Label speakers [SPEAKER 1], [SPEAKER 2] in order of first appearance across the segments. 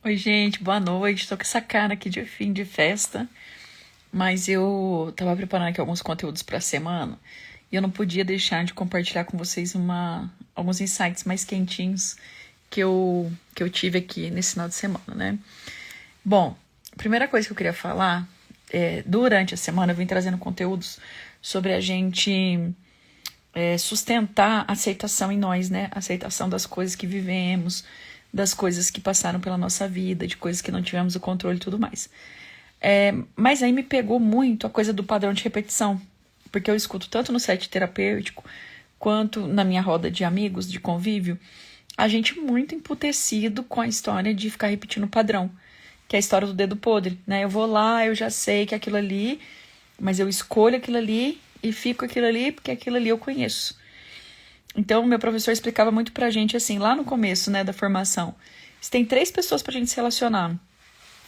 [SPEAKER 1] Oi, gente, boa noite. Tô com essa cara aqui de fim de festa, mas eu tava preparando aqui alguns conteúdos pra semana e eu não podia deixar de compartilhar com vocês alguns insights mais quentinhos que eu tive aqui nesse final de semana, né? Bom, a primeira coisa que eu queria falar é, durante a semana eu vim trazendo conteúdos sobre a gente sustentar a aceitação em nós, né? A aceitação das coisas que vivemos, das coisas que passaram pela nossa vida, de coisas que não tivemos o controle e tudo mais. Mas aí me pegou muito a coisa do padrão de repetição, porque eu escuto tanto no set terapêutico quanto na minha roda de amigos, de convívio, a gente muito emputecido com a história de ficar repetindo o padrão, que é a história do dedo podre, né? Eu vou lá, eu já sei que é aquilo ali, mas eu escolho aquilo ali e fico aquilo ali porque aquilo ali eu conheço. Então, meu professor explicava muito pra gente assim, lá no começo, né, da formação. Você tem 3 pessoas pra gente se relacionar.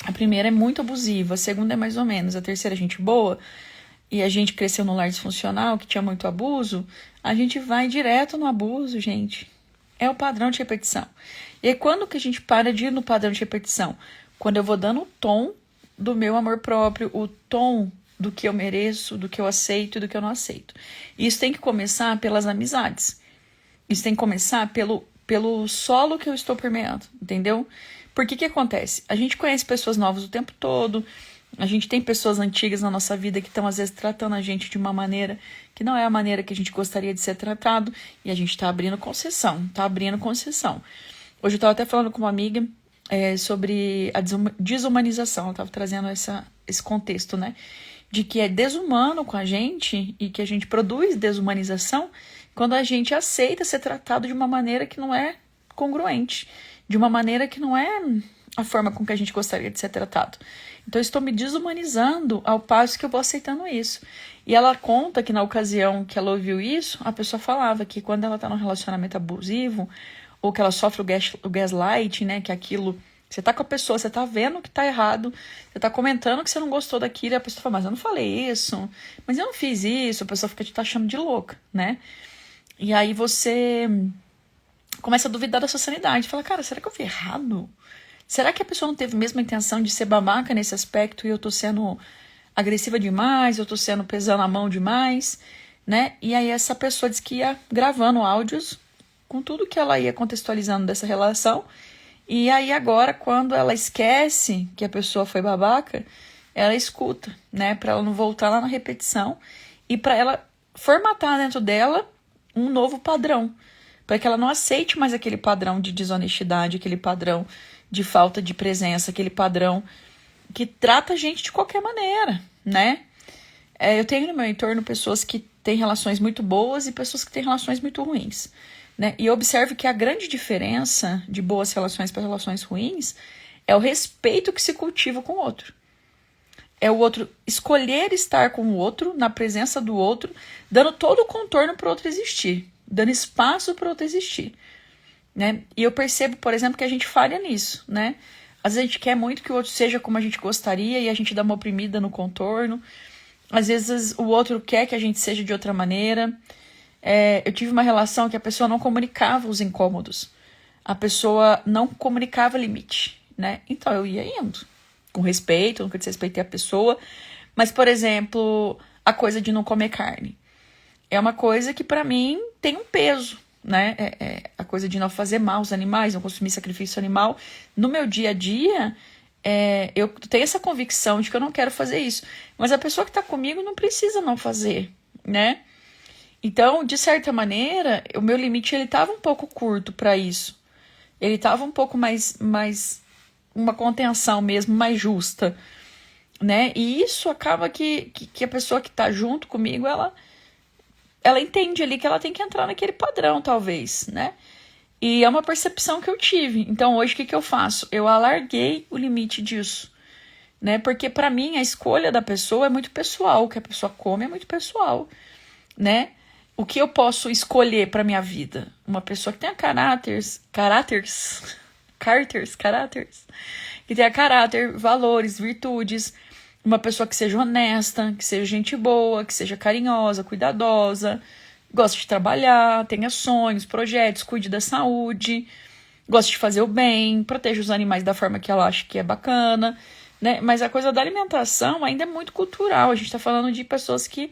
[SPEAKER 1] A primeira é muito abusiva, a segunda é mais ou menos, a terceira é gente boa, e a gente cresceu num lar disfuncional que tinha muito abuso, a gente vai direto no abuso, gente. É o padrão de repetição. E aí, quando que a gente para de ir no padrão de repetição? Quando eu vou dando o tom do meu amor próprio, o tom do que eu mereço, do que eu aceito e do que eu não aceito. E isso tem que começar pelas amizades. Isso tem que começar pelo solo que eu estou permeando, entendeu? Porque que acontece? A gente conhece pessoas novas o tempo todo, a gente tem pessoas antigas na nossa vida que estão, às vezes, tratando a gente de uma maneira que não é a maneira que a gente gostaria de ser tratado, e a gente tá abrindo concessão, tá abrindo concessão. Hoje eu tava até falando com uma amiga sobre a desumanização, ela tava trazendo esse contexto, né? De que é desumano com a gente e que a gente produz desumanização quando a gente aceita ser tratado de uma maneira que não é congruente, de uma maneira que não é a forma com que a gente gostaria de ser tratado. Então eu estou me desumanizando ao passo que eu vou aceitando isso. E ela conta que na ocasião que ela ouviu isso, a pessoa falava que quando ela está num relacionamento abusivo, ou que ela sofre o gaslight, né, que é aquilo. Você tá com a pessoa, você tá vendo que tá errado, você tá comentando que você não gostou daquilo, e a pessoa fala, mas eu não falei isso, mas eu não fiz isso, a pessoa fica te taxando de louca, né? E aí você começa a duvidar da sua sanidade, fala, cara, será que eu vi errado? Será que a pessoa não teve a mesma intenção de ser babaca nesse aspecto e eu tô sendo agressiva demais, eu tô sendo pesando a mão demais, né? E aí essa pessoa disse que ia gravando áudios com tudo que ela ia contextualizando dessa relação. E aí agora, quando ela esquece que a pessoa foi babaca, ela escuta, né? Pra ela não voltar lá na repetição e pra ela formatar dentro dela um novo padrão. Pra que ela não aceite mais aquele padrão de desonestidade, aquele padrão de falta de presença, aquele padrão que trata a gente de qualquer maneira, né? Eu tenho no meu entorno pessoas que têm relações muito boas e pessoas que têm relações muito ruins, né? E eu observo que a grande diferença de boas relações para relações ruins é o respeito que se cultiva com o outro. É o outro escolher estar com o outro, na presença do outro, dando todo o contorno para o outro existir, dando espaço para o outro existir, né? E eu percebo, por exemplo, que a gente falha nisso, né? Às vezes a gente quer muito que o outro seja como a gente gostaria e a gente dá uma oprimida no contorno. Às vezes o outro quer que a gente seja de outra maneira. Eu tive uma relação que a pessoa não comunicava os incômodos. A pessoa não comunicava limite, né? Então eu ia indo. Com respeito, nunca desrespeitei a pessoa. Mas, por exemplo, a coisa de não comer carne. É uma coisa que pra mim tem um peso, né? A coisa de não fazer mal aos animais, não consumir sacrifício animal. No meu dia a dia, eu tenho essa convicção de que eu não quero fazer isso. Mas a pessoa que tá comigo não precisa não fazer, né? Então, de certa maneira, o meu limite ele estava um pouco curto para isso. Ele estava um pouco mais uma contenção mesmo, mais justa, né? E isso acaba que a pessoa que está junto comigo, ela entende ali que ela tem que entrar naquele padrão, talvez, né? E é uma percepção que eu tive. Então, hoje, o que eu faço? Eu alarguei o limite disso, né? Porque, para mim, a escolha da pessoa é muito pessoal. O que a pessoa come é muito pessoal, né? O que eu posso escolher para minha vida? Uma pessoa que tenha caráteres, que tenha caráter, valores, virtudes, uma pessoa que seja honesta, que seja gente boa, que seja carinhosa, cuidadosa, goste de trabalhar, tenha sonhos, projetos, cuide da saúde. gosta de fazer o bem, protege os animais da forma que ela acha que é bacana, né? Mas a coisa da alimentação ainda é muito cultural. A gente tá falando de pessoas que,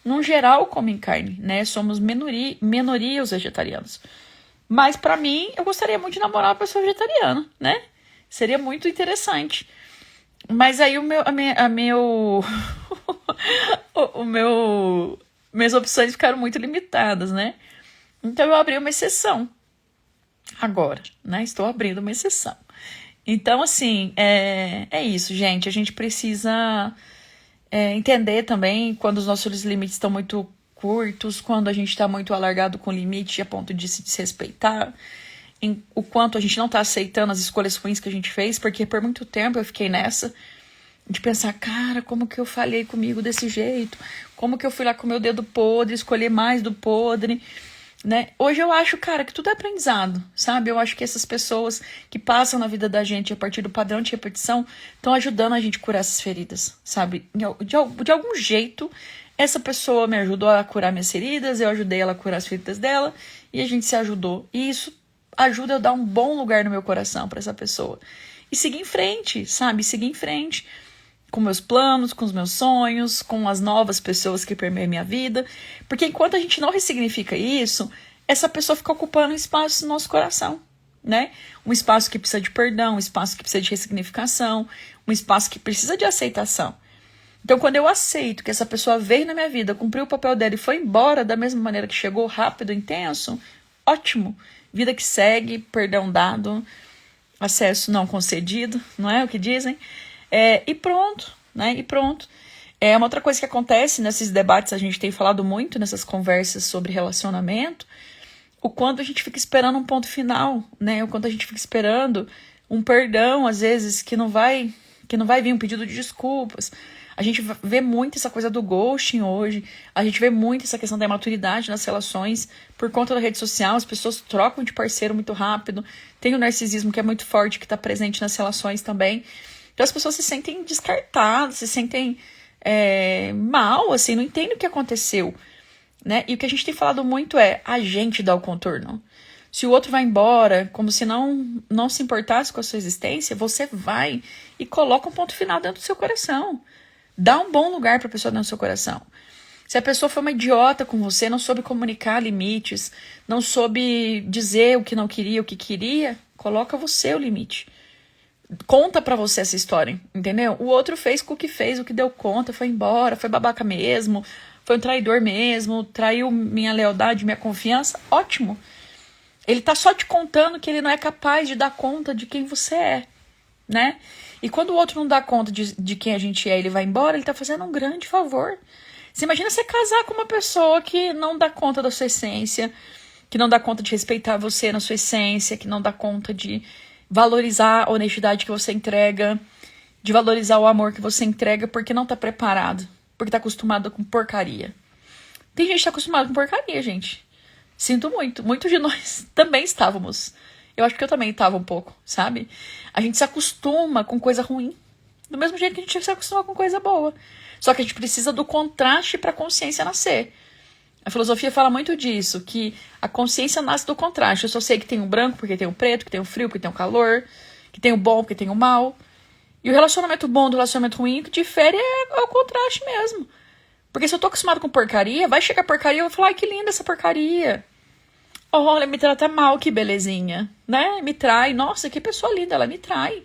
[SPEAKER 1] no geral, comem carne, né? Somos minoria os vegetarianos. Mas pra mim, eu gostaria muito de namorar uma pessoa vegetariana, né? Seria muito interessante. Mas aí minhas opções ficaram muito limitadas, né? Então eu abri uma exceção agora, né? Estou abrindo uma exceção. Então, assim, é isso, gente. A gente precisa entender também quando os nossos limites estão muito curtos, quando a gente está muito alargado com o limite a ponto de se desrespeitar, o quanto a gente não está aceitando as escolhas ruins que a gente fez, porque por muito tempo eu fiquei nessa de pensar, cara, como que eu falhei comigo desse jeito? Como que eu fui lá com o meu dedo podre, escolher mais do podre, né? Hoje eu acho, cara, que tudo é aprendizado, sabe? Eu acho que essas pessoas que passam na vida da gente a partir do padrão de repetição estão ajudando a gente a curar essas feridas, sabe? De algum jeito, essa pessoa me ajudou a curar minhas feridas, eu ajudei ela a curar as feridas dela, e a gente se ajudou. E isso ajuda eu a dar um bom lugar no meu coração para essa pessoa. E seguir em frente, sabe? Seguir em frente com meus planos, com os meus sonhos, com as novas pessoas que permeiam minha vida. Porque enquanto a gente não ressignifica isso, essa pessoa fica ocupando um espaço no nosso coração, né? Um espaço que precisa de perdão, um espaço que precisa de ressignificação, um espaço que precisa de aceitação. Então, quando eu aceito que essa pessoa veio na minha vida, cumpriu o papel dela e foi embora da mesma maneira que chegou, rápido, intenso, ótimo. Vida que segue, perdão dado, acesso não concedido, não é o que dizem? E pronto, né? E pronto. Uma outra coisa que acontece nesses debates, a gente tem falado muito nessas conversas sobre relacionamento, o quanto a gente fica esperando um ponto final, né? O quanto a gente fica esperando um perdão, às vezes, que não vai vir um pedido de desculpas. A gente vê muito essa coisa do ghosting hoje, a gente vê muito essa questão da imaturidade nas relações, por conta da rede social, as pessoas trocam de parceiro muito rápido, tem o narcisismo que é muito forte, que está presente nas relações também. Então as pessoas se sentem descartadas, se sentem mal, assim, não entendem o que aconteceu, né? E o que a gente tem falado muito é a gente dá o contorno. Se o outro vai embora, como se não se importasse com a sua existência, você vai e coloca um ponto final dentro do seu coração. Dá um bom lugar para a pessoa dentro do seu coração. Se a pessoa foi uma idiota com você, não soube comunicar limites, não soube dizer o que não queria, o que queria, coloca você o limite. Conta pra você essa história, entendeu? O outro fez o que fez, o que deu conta, foi embora, foi babaca mesmo, foi um traidor mesmo, traiu minha lealdade, minha confiança, ótimo. Ele tá só te contando que ele não é capaz de dar conta de quem você é, né? E quando o outro não dá conta de quem a gente é, ele vai embora, ele tá fazendo um grande favor. Você imagina você casar com uma pessoa que não dá conta da sua essência, que não dá conta de respeitar você na sua essência, que não dá conta de valorizar a honestidade que você entrega, de valorizar o amor que você entrega, porque não tá preparado, porque tá acostumado com porcaria. Tem gente que tá acostumado com porcaria, gente. Sinto muito. Muitos de nós também estávamos. Eu acho que eu também estava um pouco, sabe? A gente se acostuma com coisa ruim, do mesmo jeito que a gente se acostuma com coisa boa. Só que a gente precisa do contraste para a consciência nascer. A filosofia fala muito disso, que a consciência nasce do contraste. Eu só sei que tem o branco porque tem o preto, que tem o frio porque tem o calor, que tem o bom porque tem o mal. E o relacionamento bom do relacionamento ruim que difere é o contraste mesmo. Porque se eu tô acostumado com porcaria, vai chegar porcaria e eu vou falar, ai, que linda essa porcaria. Olha, me trata mal, que belezinha, né? Me trai, nossa, que pessoa linda, ela me trai.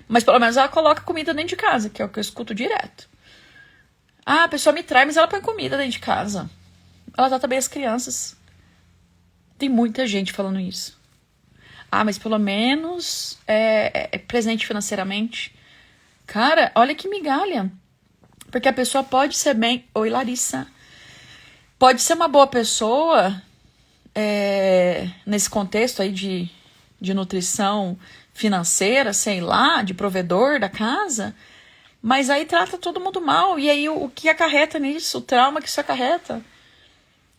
[SPEAKER 1] Mas pelo menos ela coloca comida dentro de casa, que é o que eu escuto direto. Ah, a pessoa me trai, mas ela põe comida dentro de casa. Ela trata bem as crianças. Tem muita gente falando isso. Ah, mas pelo menos é presente financeiramente. Cara, olha que migalha. Porque a pessoa pode ser bem... Oi, Larissa. Pode ser uma boa pessoa... nesse contexto aí de nutrição financeira, sei lá, de provedor da casa, mas aí trata todo mundo mal, e aí o que acarreta nisso, o trauma que isso acarreta,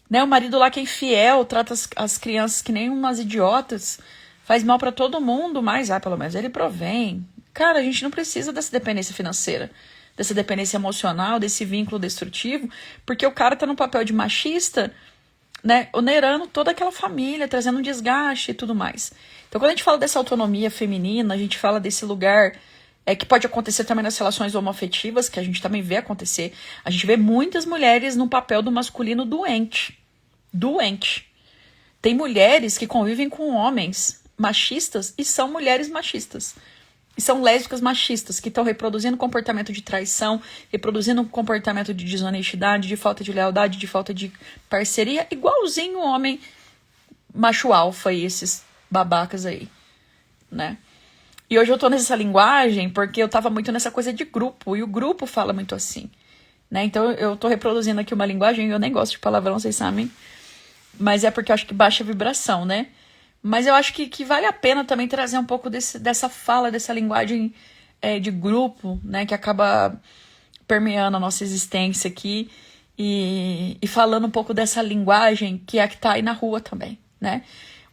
[SPEAKER 1] né? O marido lá que é infiel, trata as crianças que nem umas idiotas, faz mal pra todo mundo, mas pelo menos ele provém. Cara, a gente não precisa dessa dependência financeira, dessa dependência emocional, desse vínculo destrutivo, porque o cara tá no papel de machista, né, onerando toda aquela família, trazendo um desgaste e tudo mais. Então Então, quando a gente fala dessa autonomia feminina, a gente fala desse lugar que pode acontecer também nas relações homoafetivas, que a gente também vê acontecer. A gente vê muitas mulheres no papel do masculino doente. Doente. Tem mulheres que convivem com homens machistas e são mulheres machistas. E são lésbicas machistas que estão reproduzindo comportamento de traição, reproduzindo um comportamento de desonestidade, de falta de lealdade, de falta de parceria, igualzinho o homem macho alfa e esses babacas aí, né? E hoje eu tô nessa linguagem porque eu tava muito nessa coisa de grupo, e o grupo fala muito assim, né? Então eu tô reproduzindo aqui uma linguagem, eu nem gosto de palavrão, vocês sabem, mas é porque eu acho que baixa a vibração, né? Mas eu acho que vale a pena também trazer um pouco dessa fala, dessa linguagem de grupo, né? Que acaba permeando a nossa existência aqui e falando um pouco dessa linguagem que é a que tá aí na rua também, né?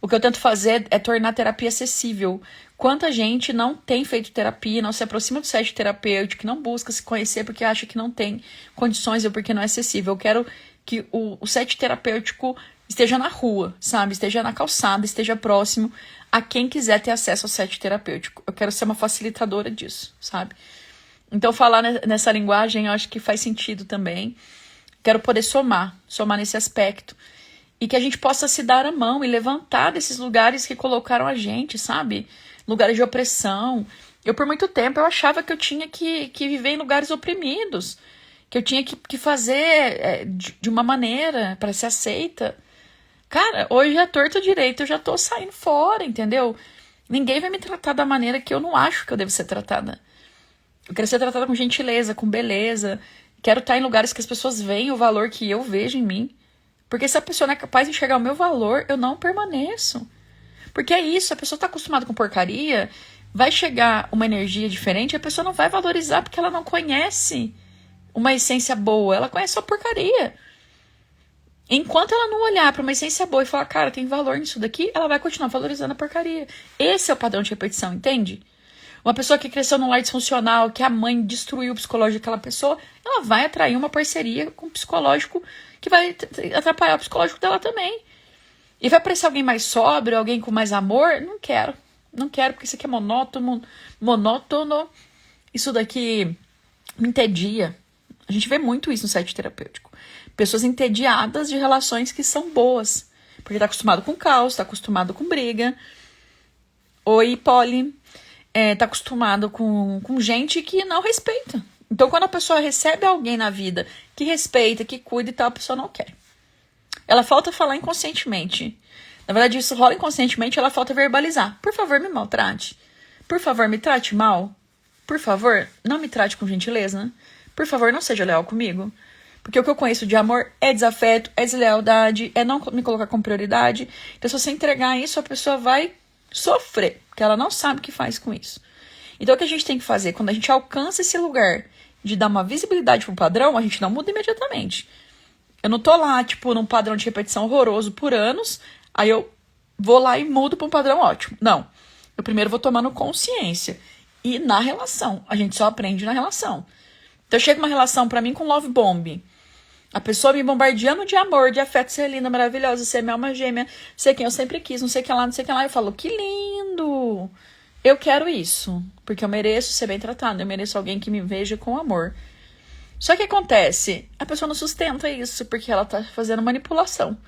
[SPEAKER 1] O que eu tento fazer é tornar a terapia acessível. Quanta gente não tem feito terapia, não se aproxima do set terapêutico, não busca se conhecer porque acha que não tem condições ou porque não é acessível. Eu quero que o set terapêutico esteja na rua, sabe? Esteja na calçada, esteja próximo a quem quiser ter acesso ao set terapêutico. Eu quero ser uma facilitadora disso, sabe? Então, falar nessa linguagem eu acho que faz sentido também. Quero poder somar nesse aspecto. E que a gente possa se dar a mão e levantar desses lugares que colocaram a gente, sabe? Lugares de opressão. Eu, por muito tempo, eu achava que eu tinha que viver em lugares oprimidos. Que eu tinha que fazer de uma maneira para ser aceita. Cara, hoje é torto direito, eu já tô saindo fora, entendeu? Ninguém vai me tratar da maneira que eu não acho que eu devo ser tratada. Eu quero ser tratada com gentileza, com beleza. Quero estar em lugares que as pessoas veem o valor que eu vejo em mim. Porque se a pessoa não é capaz de enxergar o meu valor, eu não permaneço. Porque é isso, a pessoa tá acostumada com porcaria, vai chegar uma energia diferente, a pessoa não vai valorizar porque ela não conhece uma essência boa, ela conhece só porcaria. Enquanto ela não olhar para uma essência boa e falar, cara, tem valor nisso daqui, ela vai continuar valorizando a porcaria. Esse é o padrão de repetição, entende? Uma pessoa que cresceu num lar disfuncional, que a mãe destruiu o psicológico daquela pessoa, ela vai atrair uma parceria com o psicológico que vai atrapalhar o psicológico dela também. E vai aparecer alguém mais sóbrio, alguém com mais amor? Não quero. Não quero, porque isso aqui é monótono. Isso daqui me entedia. A gente vê muito isso no set terapêutico. Pessoas entediadas de relações que são boas. Porque tá acostumado com caos, tá acostumado com briga. Oi, Polly. Tá acostumado com gente que não respeita. Então, quando a pessoa recebe alguém na vida que respeita, que cuida e tal, a pessoa não quer. Ela falta falar inconscientemente. Na verdade, isso rola inconscientemente, ela falta verbalizar. Por favor, me maltrate. Por favor, me trate mal. Por favor, não me trate com gentileza. Por favor, não seja leal comigo. Porque o que eu conheço de amor é desafeto, é deslealdade, é não me colocar como prioridade. Então, se você entregar isso, a pessoa vai sofrer, porque ela não sabe o que faz com isso. Então, o que a gente tem que fazer? Quando a gente alcança esse lugar de dar uma visibilidade pro padrão, a gente não muda imediatamente. Eu não tô lá, tipo, num padrão de repetição horroroso por anos, aí eu vou lá e mudo pra um padrão ótimo. Não. Eu primeiro vou tomando consciência. E na relação. A gente só aprende na relação. Então, chega uma relação pra mim com love bomb. A pessoa me bombardeando de amor, de afeto, você é linda, maravilhosa, você é minha alma gêmea, sei quem eu sempre quis, não sei o que lá, não sei o que lá. Eu falo, que lindo! Eu quero isso, porque eu mereço ser bem tratado, eu mereço alguém que me veja com amor. Só que acontece, a pessoa não sustenta isso, porque ela tá fazendo manipulação.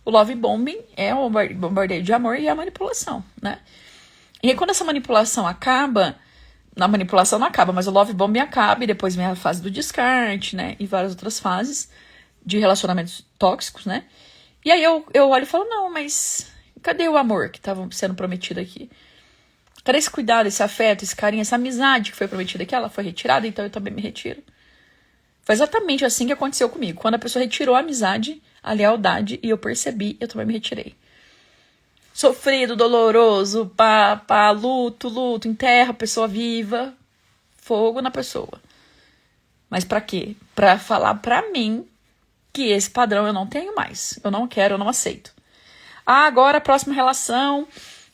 [SPEAKER 1] O love bombing é o bombardeio de amor e é a manipulação, né? E aí, quando essa manipulação acaba, a manipulação não acaba, mas o love bombing acaba, e depois vem a fase do descarte, né? E várias outras fases de relacionamentos tóxicos, né? E aí eu olho e falo, não, mas cadê o amor que estava sendo prometido aqui? Cadê esse cuidado, esse afeto, esse carinho, essa amizade que foi prometida aqui? Ela foi retirada, então eu também me retiro. Foi exatamente assim que aconteceu comigo. Quando a pessoa retirou a amizade, a lealdade, e eu percebi, eu também me retirei. Sofrido, doloroso, luto, enterra a pessoa viva, fogo na pessoa. Mas pra quê? Pra falar pra mim que esse padrão eu não tenho mais. Eu não quero, eu não aceito. Ah, agora a próxima relação,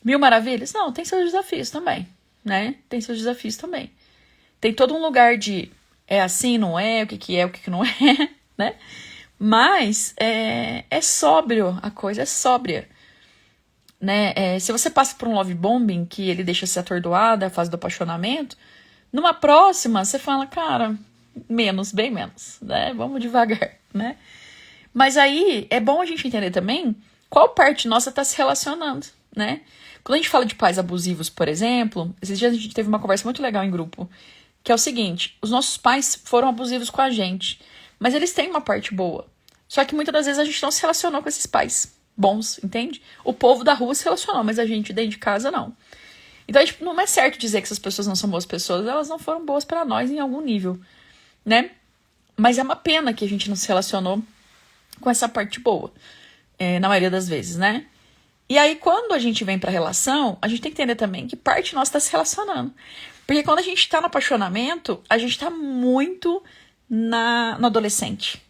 [SPEAKER 1] 1000 maravilhas? Não, tem seus desafios também, né? Tem seus desafios também. Tem todo um lugar de é assim, não é, o que é, o que não é, né? Mas é sóbrio, a coisa é sóbria. né? Se você passa por um love bombing, que ele deixa você atordoada, a fase do apaixonamento, numa próxima, você fala, cara, menos, bem menos, né? Vamos devagar, né? Mas aí, é bom a gente entender também qual parte nossa tá se relacionando, né? Quando a gente fala de pais abusivos, por exemplo, esses dias a gente teve uma conversa muito legal em grupo, que é o seguinte, os nossos pais foram abusivos com a gente, mas eles têm uma parte boa. Só que muitas das vezes a gente não se relacionou com esses pais bons, entende? O povo da rua se relacionou, mas a gente dentro de casa não. Então, tipo, não é certo dizer que essas pessoas não são boas pessoas, elas não foram boas para nós em algum nível, né? Mas é uma pena que a gente não se relacionou com essa parte boa, na maioria das vezes, né? E aí, quando a gente vem pra relação, a gente tem que entender também que parte nossa tá se relacionando. Porque quando a gente tá no apaixonamento, a gente tá muito no adolescente.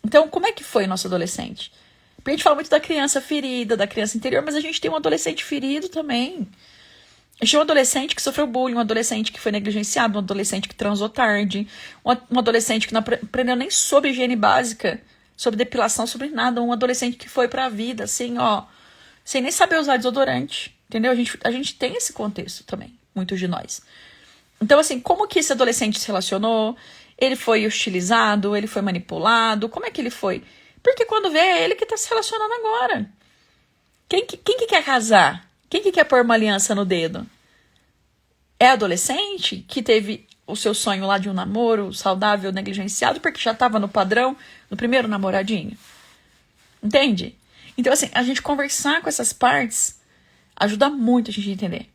[SPEAKER 1] Então, como é que foi nosso adolescente? Porque a gente fala muito da criança ferida, da criança interior, mas a gente tem um adolescente ferido também. A gente tem um adolescente que sofreu bullying, um adolescente que foi negligenciado, um adolescente que transou tarde, um adolescente que não aprendeu nem sobre higiene básica, sobre depilação, sobre nada, um adolescente que foi pra vida, assim, ó, sem nem saber usar desodorante, entendeu? A gente tem esse contexto também, muitos de nós. Então, assim, como que esse adolescente se relacionou? Ele foi hostilizado? Ele foi manipulado? Como é que ele foi? Porque quando vê, é ele que tá se relacionando agora. Quem que quer casar? Quem que quer pôr uma aliança no dedo? É adolescente que teve o seu sonho lá de um namoro saudável, negligenciado, porque já tava no padrão, no primeiro namoradinho? Entende? Então, assim, a gente conversar com essas partes ajuda muito a gente a entender.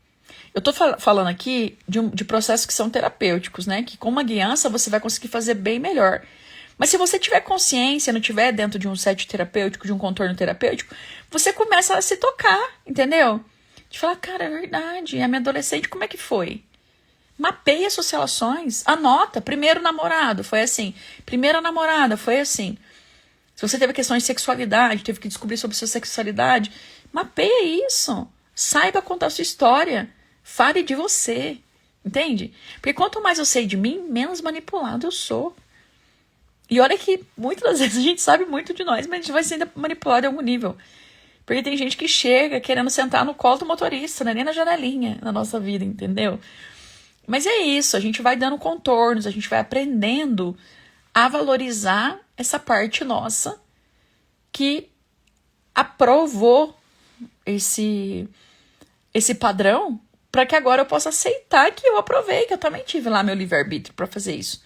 [SPEAKER 1] Eu tô falando aqui de processos que são terapêuticos, né? Que com uma guiança você vai conseguir fazer bem melhor. Mas se você tiver consciência, não tiver dentro de um set terapêutico, de um contorno terapêutico, você começa a se tocar, entendeu? De falar, cara, é verdade, a minha adolescente, como é que foi? Mapeia as suas relações, anota, primeiro namorado, foi assim. Primeira namorada, foi assim. Se você teve questões de sexualidade, teve que descobrir sobre sua sexualidade, mapeia isso. Saiba contar a sua história. Fale de você. Entende? Porque quanto mais eu sei de mim, menos manipulado eu sou. E olha que muitas das vezes a gente sabe muito de nós, mas a gente vai sendo manipulado em algum nível. Porque tem gente que chega querendo sentar no colo do motorista, né? Nem na janelinha na nossa vida, entendeu? Mas é isso, a gente vai dando contornos, a gente vai aprendendo a valorizar essa parte nossa que aprovou esse padrão para que agora eu possa aceitar que eu aprovei, que eu também tive lá meu livre-arbítrio para fazer isso.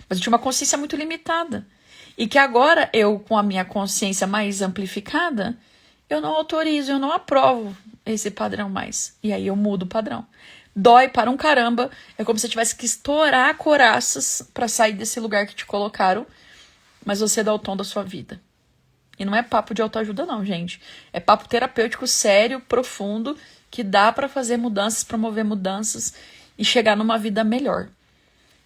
[SPEAKER 1] Mas eu tinha uma consciência muito limitada. E que agora eu, com a minha consciência mais amplificada, eu não autorizo, eu não aprovo esse padrão mais. E aí eu mudo o padrão. Dói para um caramba. É como se você tivesse que estourar coraças para sair desse lugar que te colocaram. Mas você dá o tom da sua vida. E não é papo de autoajuda não, gente. É papo terapêutico sério, profundo, que dá para fazer mudanças, promover mudanças e chegar numa vida melhor.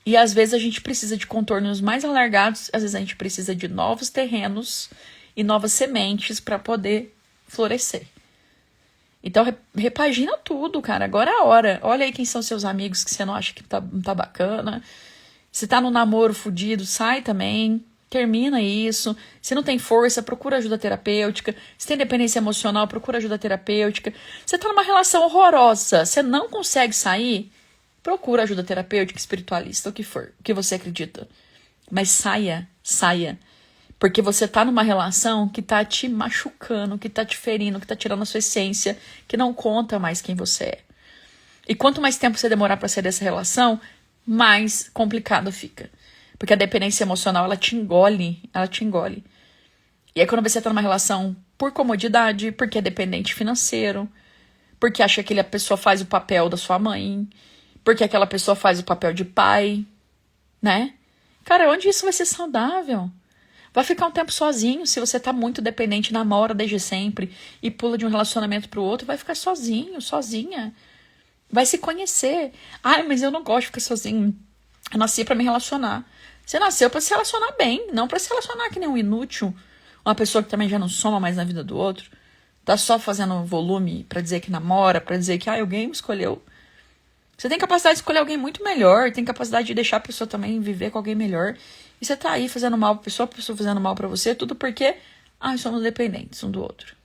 [SPEAKER 1] E às vezes a gente precisa de contornos mais alargados, às vezes a gente precisa de novos terrenos e novas sementes para poder florescer. Então repagina tudo, cara. Agora é a hora. Olha aí quem são seus amigos que você não acha que não tá bacana. Se tá no namoro fudido, sai também. Termina isso. Se não tem força, procura ajuda terapêutica. Se tem dependência emocional, procura ajuda terapêutica. Você tá numa relação horrorosa, você não consegue sair, procura ajuda terapêutica, espiritualista, o que for, o que você acredita. Mas saia. Porque você tá numa relação que tá te machucando, que tá te ferindo, que tá tirando a sua essência, que não conta mais quem você é. E quanto mais tempo você demorar pra sair dessa relação, mais complicado fica. Porque a dependência emocional, ela te engole. E aí quando você tá numa relação por comodidade, porque é dependente financeiro, porque acha que a pessoa faz o papel da sua mãe, porque aquela pessoa faz o papel de pai, né? Cara, onde isso vai ser saudável? Vai ficar um tempo sozinho, se você tá muito dependente, namora desde sempre e pula de um relacionamento pro outro, vai ficar sozinho, sozinha. Vai se conhecer. Ai, mas eu não gosto de ficar sozinho. Eu nasci pra me relacionar. Você nasceu pra se relacionar bem, não pra se relacionar que nem um inútil. Uma pessoa que também já não soma mais na vida do outro. Tá só fazendo volume pra dizer que namora, pra dizer que alguém me escolheu. Você tem capacidade de escolher alguém muito melhor, tem capacidade de deixar a pessoa também viver com alguém melhor. E você tá aí fazendo mal pra pessoa, a pessoa fazendo mal pra você, tudo porque somos dependentes um do outro.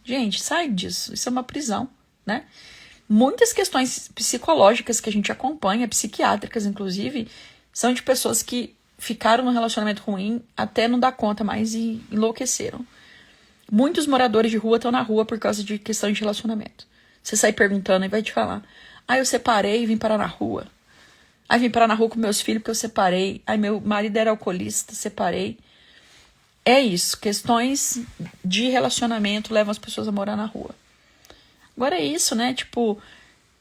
[SPEAKER 1] Gente, sai disso. Isso é uma prisão, né? Muitas questões psicológicas que a gente acompanha, psiquiátricas inclusive, são de pessoas que ficaram num relacionamento ruim até não dar conta mais e enlouqueceram. Muitos moradores de rua estão na rua por causa de questões de relacionamento. Você sai perguntando e vai te falar: ah, eu separei e vim parar na rua. Aí vim parar na rua com meus filhos porque eu separei. Aí meu marido era alcoolista, separei. É isso, questões de relacionamento levam as pessoas a morar na rua. Agora é isso, né? Tipo,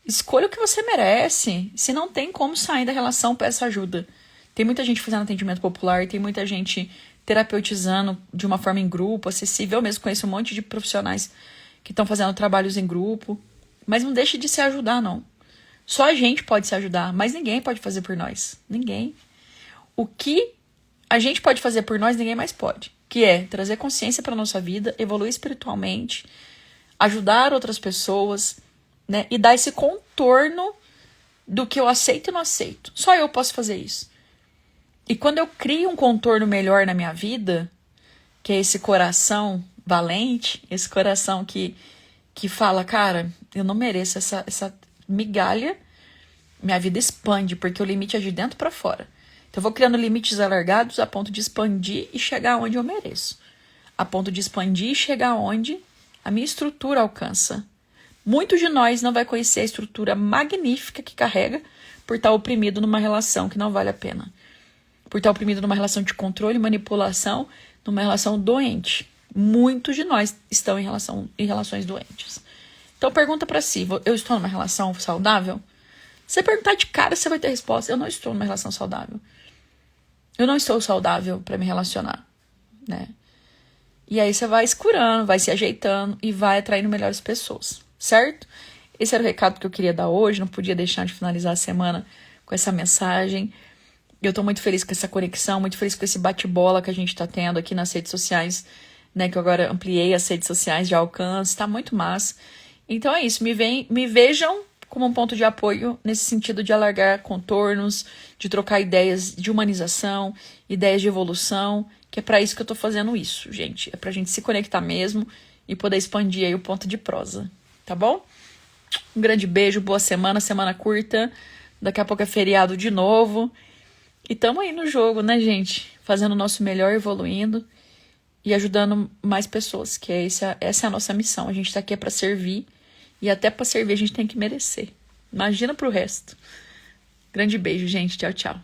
[SPEAKER 1] escolha o que você merece. Se não tem como sair da relação, peça ajuda. Tem muita gente fazendo atendimento popular, tem muita gente terapeutizando de uma forma em grupo, acessível. Eu mesmo conheço um monte de profissionais que estão fazendo trabalhos em grupo. Mas não deixe de se ajudar, não. Só a gente pode se ajudar, mas ninguém pode fazer por nós. Ninguém. O que a gente pode fazer por nós, ninguém mais pode. Que é trazer consciência para nossa vida, evoluir espiritualmente, ajudar outras pessoas, né? E dar esse contorno do que eu aceito e não aceito. Só eu posso fazer isso. E quando eu crio um contorno melhor na minha vida, que é esse coração valente, esse coração que fala, cara, eu não mereço essa migalha, minha vida expande, porque o limite é de dentro para fora. Então eu vou criando limites alargados a ponto de expandir e chegar onde eu mereço. A ponto de expandir e chegar onde a minha estrutura alcança. Muitos de nós não vai conhecer a estrutura magnífica que carrega por estar oprimido numa relação que não vale a pena. Por estar oprimido numa relação de controle, manipulação, numa relação doente. Muitos de nós estão em relações doentes. Então pergunta pra si, eu estou numa relação saudável? Se você perguntar de cara, você vai ter resposta. Eu não estou numa relação saudável. Eu não estou saudável para me relacionar, né? E aí você vai escurando, vai se ajeitando e vai atraindo melhores pessoas, certo? Esse era o recado que eu queria dar hoje. Não podia deixar de finalizar a semana com essa mensagem. Eu tô muito feliz com essa conexão, muito feliz com esse bate-bola que a gente tá tendo aqui nas redes sociais, né? Que eu agora ampliei as redes sociais de alcance, tá muito massa. Então é isso, me vejam como um ponto de apoio nesse sentido de alargar contornos, de trocar ideias de humanização, ideias de evolução, que é para isso que eu tô fazendo isso, gente. É pra gente se conectar mesmo e poder expandir aí o ponto de prosa, tá bom? Um grande beijo, boa semana, semana curta. Daqui a pouco é feriado de novo. E tamo aí no jogo, né, gente? Fazendo o nosso melhor, evoluindo e ajudando mais pessoas, que é essa é a nossa missão. A gente tá aqui é pra servir. E até pra servir a gente tem que merecer. Imagina pro resto. Grande beijo, gente. Tchau, tchau.